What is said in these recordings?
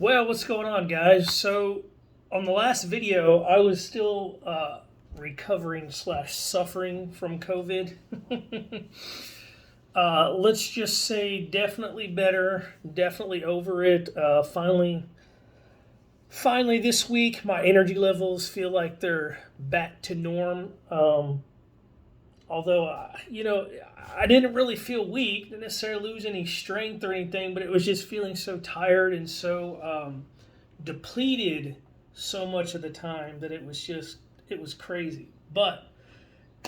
Well, what's going on, guys? So, on the last video, I was still recovering slash suffering from COVID. Let's just say definitely better, definitely over it. Finally, this week, my energy levels feel like they're back to norm. Although, I didn't really feel weak, didn't necessarily lose any strength or anything, but it was just feeling so tired and so depleted so much of the time that it was crazy. But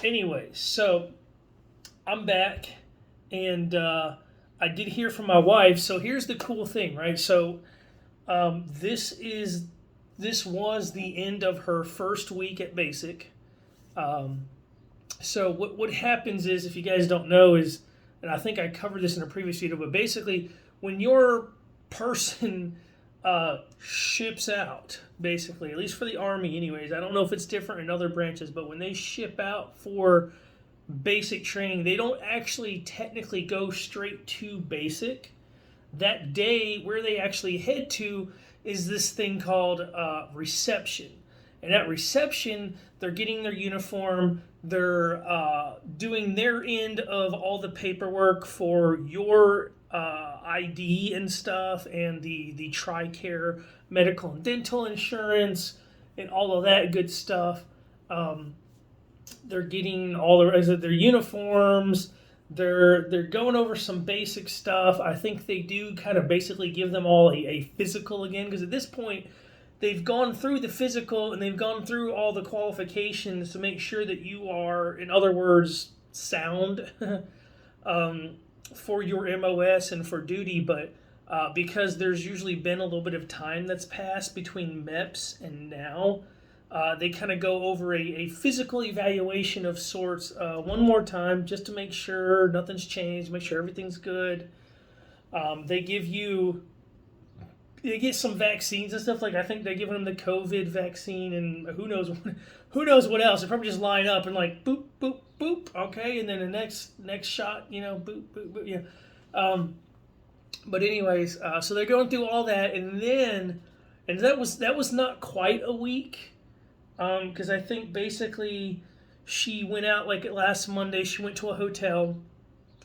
anyway, so I'm back, and I did hear from my wife. So here's the cool thing, right? So um, this is this was the end of her first week at basic. Um, so what happens is, if you guys don't know, is, and I think I covered this in a previous video, but basically when your person ships out, basically, at least for the Army, anyways. I don't know if it's different in other branches, but when they ship out for basic training, they don't actually technically go straight to basic. That day, where they actually head to is this thing called reception. And at reception, they're getting their uniform, they're doing their end of all the paperwork for your ID and stuff, and the TRICARE medical and dental insurance, and all of that good stuff. Um, they're getting all the rest of their uniforms. They're going over some basic stuff. I think they do kind of basically give them all a physical again, because at this point they've gone through the physical and they've gone through all the qualifications to make sure that you are, in other words, sound um, for your MOS and for duty. But because there's usually been a little bit of time that's passed between MEPS and now, they kind of go over a physical evaluation of sorts one more time, just to make sure nothing's changed, make sure everything's good. They give you they get some vaccines and stuff. Like, I think they're giving them the COVID vaccine, and who knows what else. They probably just line up and, like, boop boop boop, okay, and then the next shot, boop boop boop, yeah. Um, but anyways, so they're going through all that, and that was not quite a week, because I think basically she went out, like, last Monday. She went to a hotel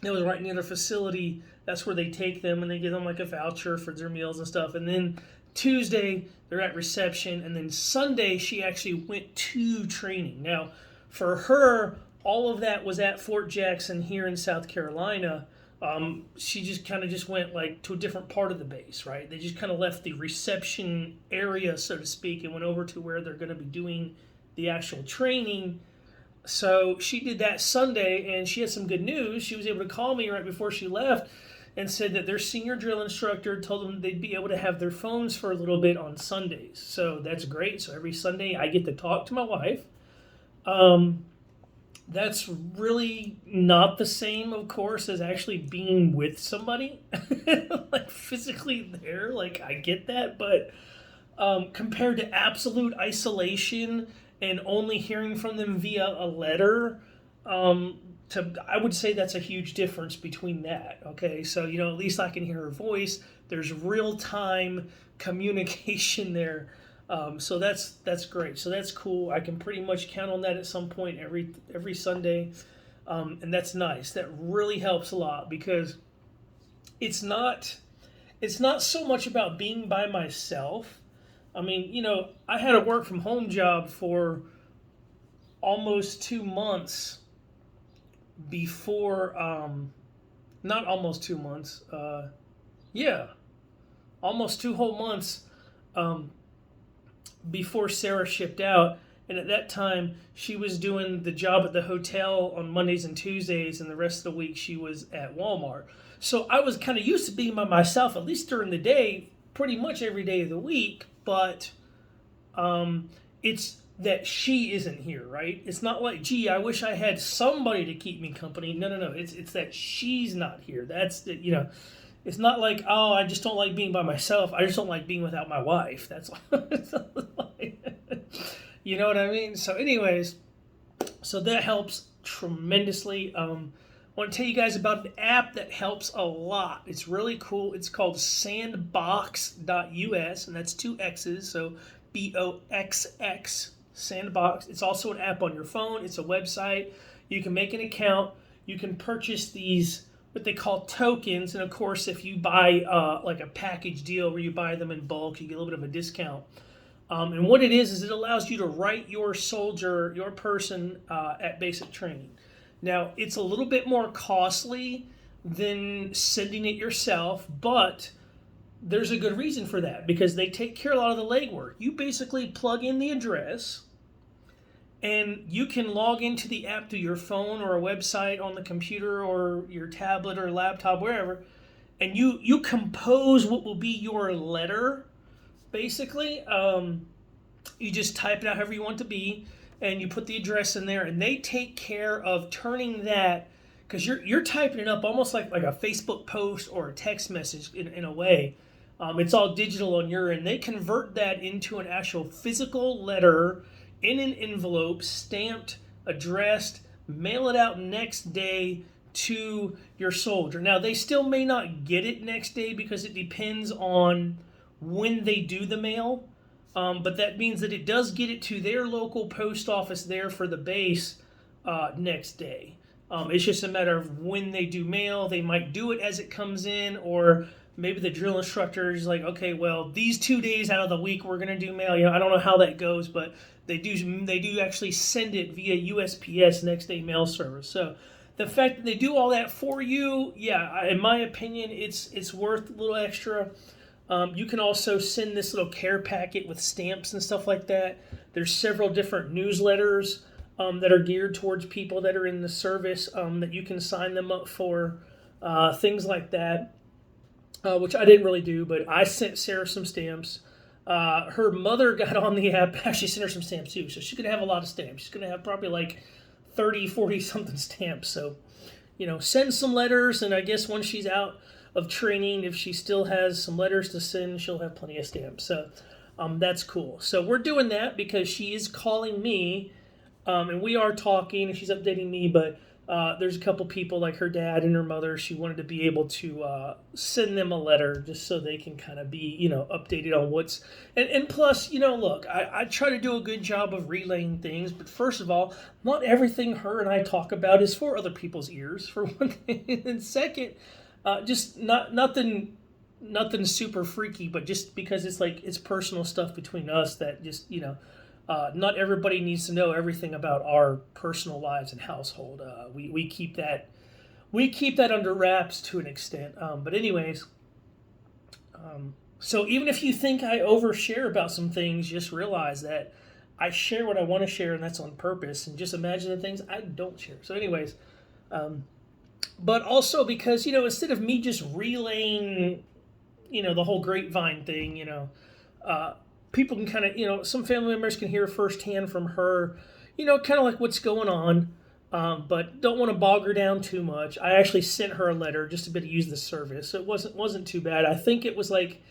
that was right near the facility. That's where they take them, and they give them like a voucher for their meals and stuff. And then Tuesday they're at reception, and then Sunday she actually went to training. Now, for her, all of that was at Fort Jackson here in South Carolina. She just kind of just went, like, to a different part of the base, right? They just kind of left the reception area, so to speak, and went over to where they're going to be doing the actual training. So she did that Sunday, and she had some good news. She was able to call me right before she left and said that their senior drill instructor told them they'd be able to have their phones for a little bit on Sundays. So that's great. So every Sunday I get to talk to my wife. Um, that's really not the same, of course, as actually being with somebody, like physically there. Like, I get that, but compared to absolute isolation and only hearing from them via a letter, I would say that's a huge difference between that. Okay, so at least I can hear her voice. There's real time communication there. So that's great. So that's cool. I can pretty much count on that at some point every Sunday, and that's nice. That really helps a lot, because it's not it's not so much about being by myself. I mean, I had a work from home job for almost 2 months before, not almost 2 months, yeah, almost 2 whole months um, before Sarah shipped out. And at that time, she was doing the job at the hotel on Mondays and Tuesdays, and the rest of the week she was at Walmart. So I was kind of used to being by myself, at least during the day, pretty much every day of the week. But it's that she isn't here, right? It's not like, gee, I wish I had somebody to keep me company. No, no, no. It's that she's not here. That's the, It's not like, oh, I just don't like being by myself. I just don't like being without my wife. That's all. You know what I mean? So, anyways, so that helps tremendously. want to tell you guys about an app that helps a lot. It's really cool. It's called Sandbox.us, and that's two X's, so BOXX, Sandbox. It's also an app on your phone. It's a website. You can make an account. You can purchase these, what they call tokens, and of course, if you buy like a package deal where you buy them in bulk, you get a little bit of a discount. And what it is it allows you to write your soldier, your person at basic training. Now, it's a little bit more costly than sending it yourself, but there's a good reason for that because they take care of a lot of the legwork. You basically plug in the address, and you can log into the app through your phone or a website on the computer or your tablet or laptop, wherever, and you compose what will be your letter, basically. You just type it out however you want it to be, and you put the address in there, and they take care of turning that, because you're typing it up almost like a Facebook post or a text message in a way. It's all digital on your end. They convert that into an actual physical letter in an envelope, stamped, addressed, mail it out next day to your soldier. Now, they still may not get it next day because it depends on when they do the mail. But that means that it does get it to their local post office there for the base next day. It's just a matter of when they do mail. They might do it as it comes in, or maybe the drill instructor is like, okay, well, these 2 days out of the week we're going to do mail. I don't know how that goes, but they do actually send it via USPS next day mail service. So the fact that they do all that for you, yeah, in my opinion, it's worth a little extra. You can also send this little care packet with stamps and stuff like that. There's several different newsletters that are geared towards people that are in the service that you can sign them up for, things like that, which I didn't really do, but I sent Sarah some stamps. Her mother got on the app, actually sent her some stamps too, so she's going to have a lot of stamps. She's going to have probably like 30, 40 something stamps. So, send some letters, and I guess once she's out of training, if she still has some letters to send, she'll have plenty of stamps. So that's cool. So we're doing that because she is calling me, and we are talking, and she's updating me, but there's a couple people like her dad and her mother. She wanted to be able to send them a letter just so they can kind of be, updated on what's... And plus, look, I try to do a good job of relaying things, but first of all, not everything her and I talk about is for other people's ears, for one thing. And second, just nothing super freaky, but just because it's personal stuff between us that just, not everybody needs to know everything about our personal lives and household. We keep that under wraps to an extent. But anyways, so even if you think I overshare about some things, just realize that I share what I want to share, and that's on purpose. And just imagine the things I don't share. So anyways, but also because, instead of me just relaying, the whole grapevine thing, people can kind of, some family members can hear firsthand from her, kind of like what's going on, but don't want to bog her down too much. I actually sent her a letter just to be able to use the service. So it wasn't too bad. I think it was like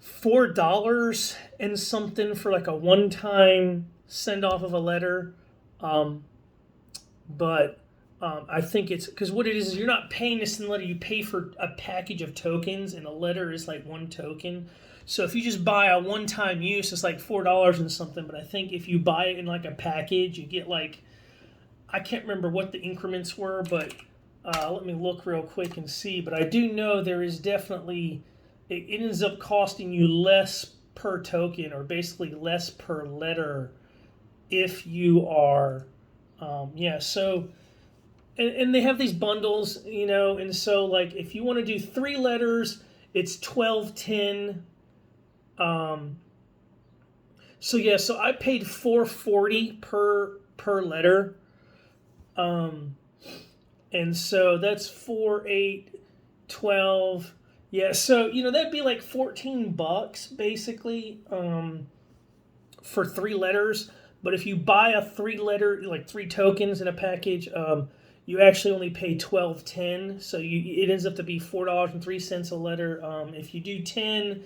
$4 and something for like a one-time send off of a letter. But I think it's because what it is you're not paying to send a letter. You pay for a package of tokens, and a letter is like one token. So if you just buy a one-time use, it's like $4 and something. But I think if you buy it in like a package, you get like, I can't remember what the increments were, but let me look real quick and see. But I do know there is definitely, it ends up costing you less per token, or basically less per letter if you are, so... And they have these bundles, and so like if you want to do 3 letters, it's $12.10. So I paid $4.40 per letter, and so that's 4, 8, 12. Yeah, so that'd be like $14 basically for 3 letters. But if you buy a 3-letter, like 3 tokens in a package, you actually only pay $12.10, so it ends up to be $4.03 a letter. If you do 10,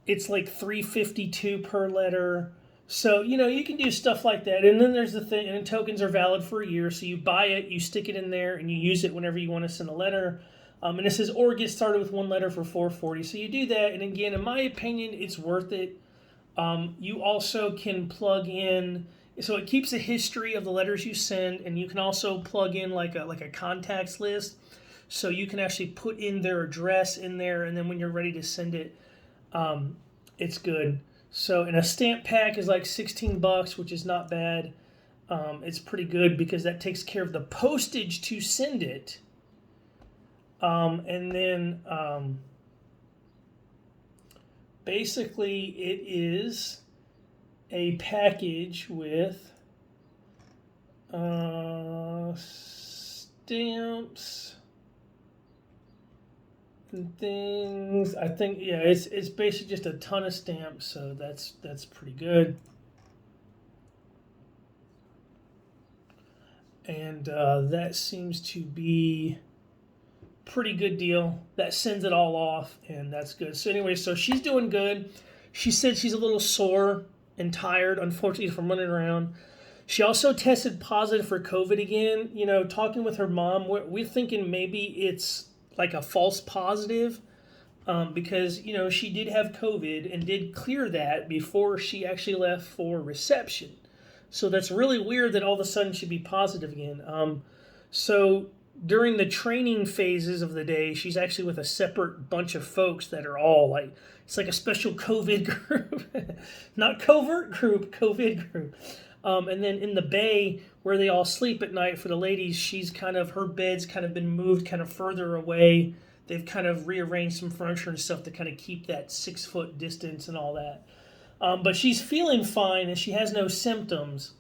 it's like $3.52 per letter. So, you can do stuff like that. And then there's the thing, and tokens are valid for a year. So you buy it, you stick it in there, and you use it whenever you want to send a letter. And it says, or get started with one letter for 440. So you do that. And again, in my opinion, it's worth it. You also can plug in, so it keeps a history of the letters you send, and you can also plug in like a contacts list. So you can actually put in their address in there, and then when you're ready to send it, it's good. So, and a stamp pack is like $16, which is not bad. It's pretty good because that takes care of the postage to send it. And then basically it is a package with stamps and things. I think, yeah, it's basically just a ton of stamps, so that's pretty good. And that seems to be pretty good deal. That sends it all off, and that's good. So anyway, so she's doing good. She said she's a little sore and tired, unfortunately, from running around. She also tested positive for COVID again. Talking with her mom, we're thinking maybe it's like a false positive, because she did have COVID and did clear that before she actually left for reception. So that's really weird that all of a sudden she'd be positive again. So during the training phases of the day, she's actually with a separate bunch of folks that are all like, it's like a special COVID group, not covert group, COVID group. And then in the bay where they all sleep at night for the ladies, her bed's kind of been moved kind of further away. They've kind of rearranged some furniture and stuff to kind of keep that 6 foot distance and all that. But she's feeling fine and she has no symptoms.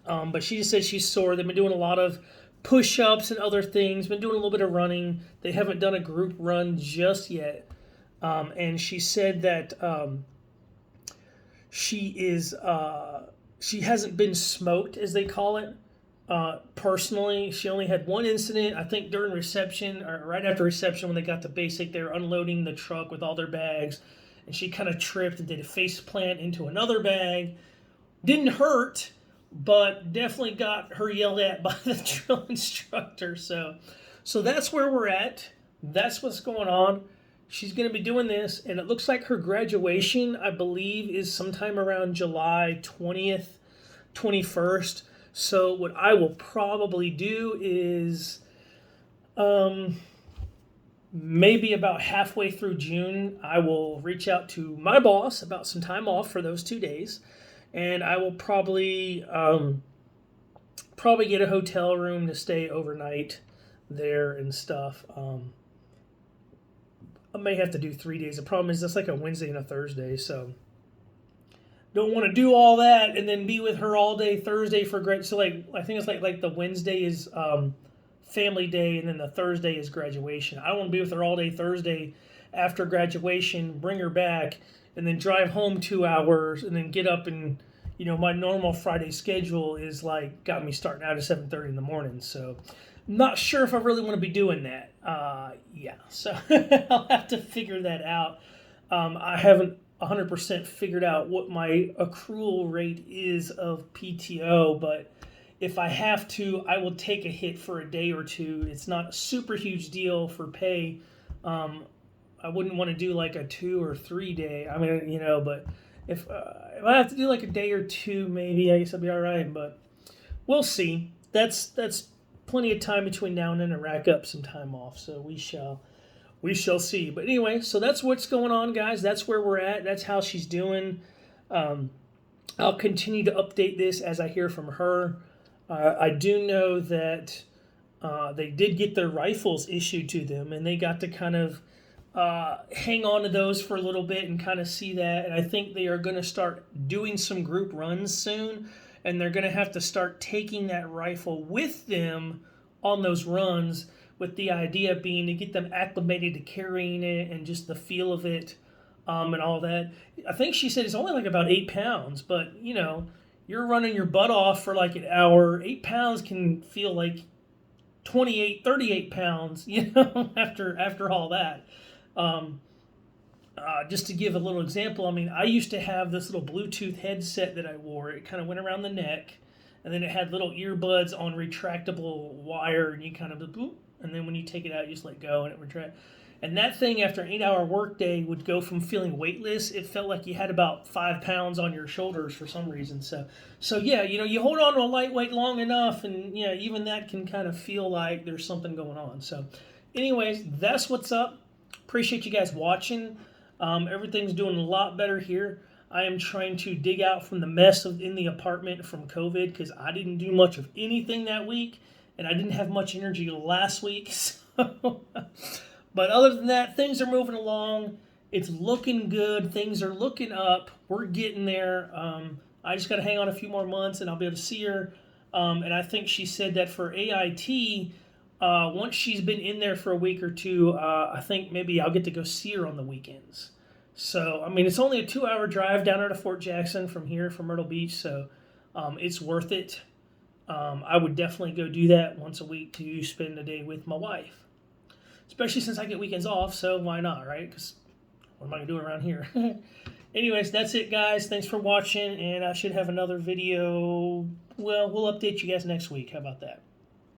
But she just said she's sore. They've been doing a lot of push-ups and other things, been doing a little bit of running. They haven't done a group run just yet. And she said that she hasn't been smoked, as they call it. Personally, she only had one incident, I think during reception, or right after reception when they got to basic, they were unloading the truck with all their bags, and she kind of tripped and did a face plant into another bag. Didn't hurt, but definitely got her yelled at by the drill instructor. So that's where we're at. That's what's going on. She's going to be doing this, and it looks like her graduation, I believe, is sometime around July 20th, 21st. So what I will probably do is maybe about halfway through June, I will reach out to my boss about some time off for those 2 days, and I will probably get a hotel room to stay overnight there and stuff. I may have to do 3 days. The problem is that's like a Wednesday and a Thursday, so don't want to do all that and then be with her all day Thursday for grad. So like I think it's like the Wednesday is family day and then the Thursday is graduation. I want to be with her all day Thursday after graduation, bring her back, and then drive home 2 hours and then get up and my normal Friday schedule is like got me starting out at 7:30 in the morning. So not sure if I really want to be doing that. Yeah, so I'll have to figure that out. I haven't 100% figured out what my accrual rate is of PTO, but if I have to, I will take a hit for a day or two. It's not a super huge deal for pay. I wouldn't want to do like a 2 or 3 day. I mean, but if I have to do like a day or two, maybe I guess I'll be all right. But we'll see. That's plenty of time between now and then to rack up some time off. So we shall see. But anyway, so that's what's going on, guys. That's where we're at. That's how she's doing. I'll continue to update this as I hear from her. I do know that they did get their rifles issued to them, and they got to kind of hang on to those for a little bit and kind of see that. And I think they are going to start doing some group runs soon, and they're going to have to start taking that rifle with them on those runs, with the idea being to get them acclimated to carrying it and just the feel of it, and all that. I think she said it's only like about 8 pounds, but you're running your butt off for like an hour. 8 pounds can feel like 28, 38 pounds, after all that. just to give a little example, I mean, I used to have this little Bluetooth headset that I wore. It kind of went around the neck, and then it had little earbuds on retractable wire, and you kind of boop, and then when you take it out, you just let go, and it retract. And that thing, after an 8-hour workday, would go from feeling weightless. It felt like you had about 5 pounds on your shoulders for some reason. So yeah, you hold on to a lightweight long enough, and yeah, even that can kind of feel like there's something going on. So, anyways, that's what's up. Appreciate you guys watching. Everything's doing a lot better here. I am trying to dig out from the mess in the apartment from COVID because I didn't do much of anything that week, and I didn't have much energy last week. So. But other than that, things are moving along. It's looking good. Things are looking up. We're getting there. I just got to hang on a few more months, and I'll be able to see her. And I think she said that for AIT, once she's been in there for a week or two, I think maybe I'll get to go see her on the weekends. So, I mean, it's only a 2-hour drive down there to Fort Jackson from here, from Myrtle Beach. So, it's worth it. I would definitely go do that once a week to spend a day with my wife. Especially since I get weekends off, so why not, right? Because what am I going to do around here? Anyways, that's it, guys. Thanks for watching, and I should have another video. Well, we'll update you guys next week. How about that?